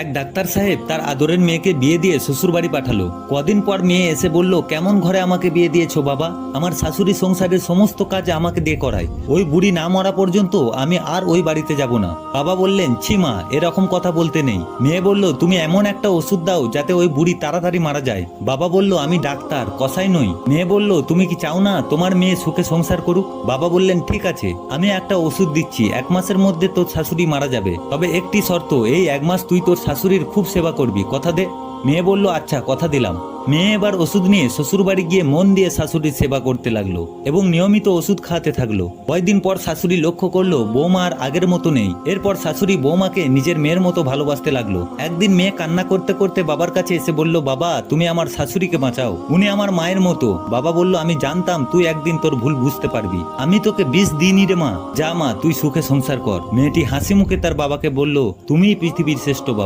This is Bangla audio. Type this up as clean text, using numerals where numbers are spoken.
এক ডাক্তার সাহেব তার আদরের মেয়েকে বিয়ে দিয়ে শ্বশুর বাড়ি পাঠালো। কদিন পর মেয়ে এসে বলল, কেমন ঘরে আমাকে বিয়ে দিয়েছো বাবা? আমার শাশুড়ি সংসারের সমস্ত কাজ আমাকে দিয়ে করায়। ওই বুড়ি না মরা পর্যন্ত আমি আর ওই বাড়িতে যাব না। বাবা বললেন, ছি মা, এরকম কথা বলতে নেই। মেয়ে বলল, তুমি এমন একটা ওষুধ দাও যাতে ওই বুড়ি তাড়াতাড়ি মারা যায়। বাবা বলল, আমি ডাক্তার, কসাই নই। মেয়ে বলল, তুমি কি চাও না তোমার মেয়ে সুখে সংসার করুক? বাবা বললেন, ঠিক আছে, আমি একটা ওষুধ দিচ্ছি, 1 মাসের মধ্যে তোর শাশুড়ি মারা যাবে। তবে একটি শর্ত, এই 1 মাস তুই তোর শাশুড়ির খুব সেবা করবি, কথা দে। মেয়ে বলল, আচ্ছা, কথা দিলাম। মেয়ে এবার ওষুধ নিয়ে শ্বশুর বাড়ি গিয়ে মন দিয়ে শাশুড়ির সেবা করতে লাগলো এবং নিয়মিত ওষুধ খাওয়াতে থাকলো। কয়েকদিন পর শাশুড়ি লক্ষ্য করলো বৌমা আর আগের মতো নেই। এরপর শাশুড়ি বৌমাকে নিজের মেয়ের মতো ভালোবাসতে লাগলো। একদিন মেয়ে কান্না করতে করতে বাবার কাছে এসে বলল, বাবা, তুমি আমার শাশুড়িকে বাঁচাও, উনি আমার মায়ের মতো। বাবা বলল, আমি জানতাম তুই একদিন তোর ভুল বুঝতে পারবি, আমি তোকে বিষ দিইনি রে মা। যা মা, তুই সুখে সংসার কর। মেয়েটি হাসি মুখে তার বাবাকে বলল, তুমিই পৃথিবীর শ্রেষ্ঠ বাবা।